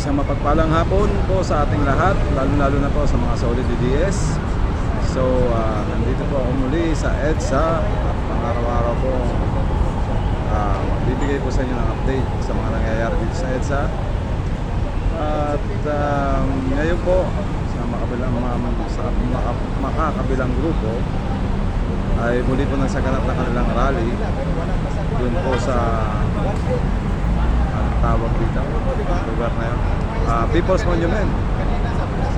Isang mapagpalang hapon po sa ating lahat, lalo-lalo na po sa mga solid DDS. So, nandito po ako muli sa EDSA at pang-araw-araw po magbibigay po sa inyo ng update sa mga nangyayari dito sa EDSA. At ngayon po, sa makakabilang grupo, ay muli po nagsaganap na kanilang rally doon po sa tawag dito, lugar na yun, People's Monument.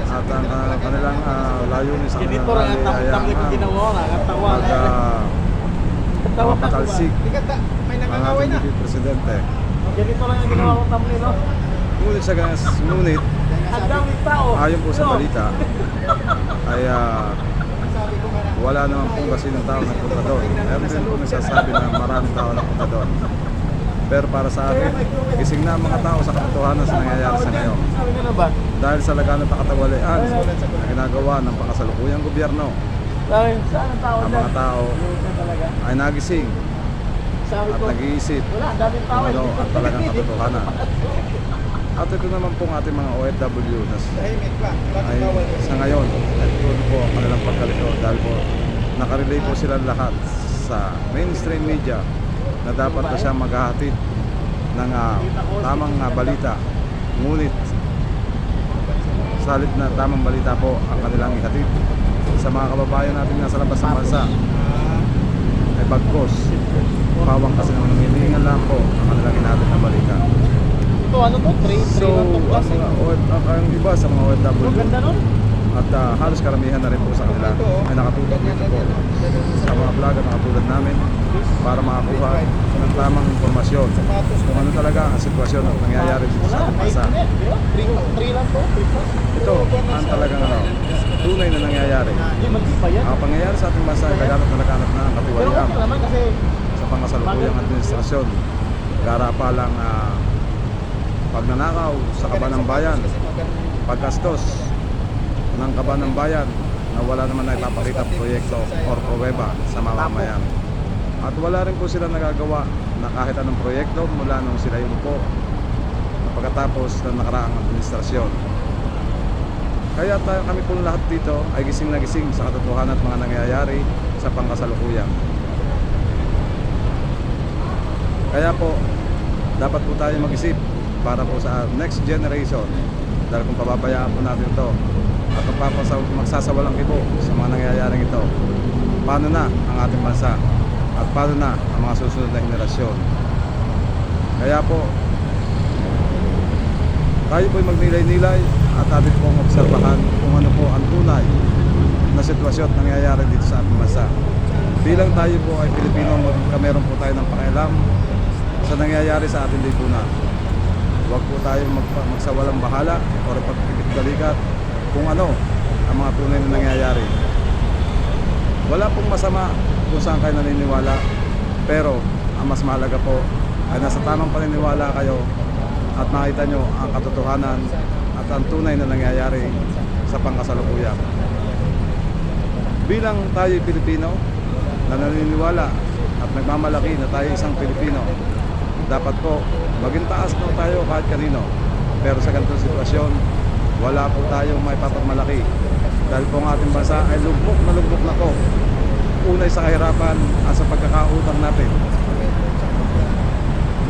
At ang kanilang layunin sa kanilang rally ay mapatalsik ang ating DP Presidente. Ganito lang yung ginawa kong thumbnail, no? Ngunit Ang daming tao. ayon po sa balita ay wala naman pong kasi ng tao nagpunta doon. Meron din po nagsasabi na maraming tao nagpunta doon. Pero para sa akin, gising na ang mga tao sa katotohanan sa nangyayari sa ngayon. Sabi nila ba? Dahil sa laganap na katawalian na ginagawa ng pakasalukuyang gobyerno, Sabi, saan ang tao ang dyan? mga tao Talaga. ay nagising Sabi at ko, nag-iisip wala, daming tao. kung ano ang talagang katotohanan. At ito naman pong ating mga OFW na ay sa ngayon ay tuloy po ang kanilang pagkalito dahil po nakarelay po sila lahat sa mainstream media na dapat na siya maghahatid ng tamang balita. Ngunit salit na tamang balita po ang kanilang ihatid sa mga kababayan natin nasa labas ng bansa ay bagkos pawang kasi naman nangihingan lang po ang kanilang ihatid na balita. Ito, ano to? 3 So, lang to plus. ang iba sa mga OFW Ang ganda nun. at halos karamihan na rin po sa kanila ay nakatutok dito po sa mga vlogger na katulad namin para makakuha ng tamang impormasyon kung ano talaga ang sitwasyon at nangyayari dito sa ating bansa. 3 lang to? 3 plus. Ito ang talagang tunay na nangyayari. Hindi, mag-iba yan. Ang pangyayari sa ating bansa ay laganap na ang Pero katiwalian okay naman kasi sa pangasalukuyang administrasyon. Garapalang pagnanakaw sa kaban ng bayan, paggastos ng kaban ng bayan na wala naman na ipapakita proyekto or pruweba sa mamamayan. At wala rin po sila nagagawa na kahit anong proyekto mula nung sila yung po pagkatapos ng nakaraang administrasyon. Kaya kami po lahat dito ay gising na gising sa katotohanan at mga nangyayari sa pangkasalukuyan. Kaya po, dapat po tayo mag-isip para po sa next generation. Dahil kung pababayaan po natin ito at magsasawalang kibo sa mga nangyayaring ito, paano na ang ating bansa at paano na ang mga susunod na henerasyon. Kaya po, tayo po'y magnilay-nilay at atin pong obserbahan kung ano po ang tunay na sitwasyon at nangyayari dito sa ating bansa. Bilang tayo po ay Pilipino, meron po tayo ng pakialam sa nangyayari sa ating lipunan. Huwag po tayo magsawalang bahala o pagpipit-balikat kung ano ang mga tunay na nangyayari. Wala pong masama kung saan kayo naniniwala, pero ang mas mahalaga po ay nasa tamang paniniwala kayo at makita nyo ang katotohanan at ang tunay na nangyayari sa pangkasalukuyan. Bilang tayo Pilipino na naniniwala at nagmamalaki na tayo isang Pilipino, dapat po maging taas po tayo kahit kanino. Pero sa ganitong sitwasyon, wala po tayong may papagmalaki dahil po ang ating bansa ay lugmok na po. Unay sa kahirapan at sa pagkakautang natin.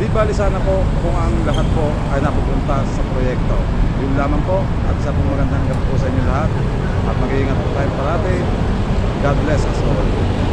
Di bali sana po kung ang lahat po ay napupunta sa proyekto. Yun lamang po at isa pong magandang gabi po sa inyo lahat at mag-iingat po tayo parati. God bless us all.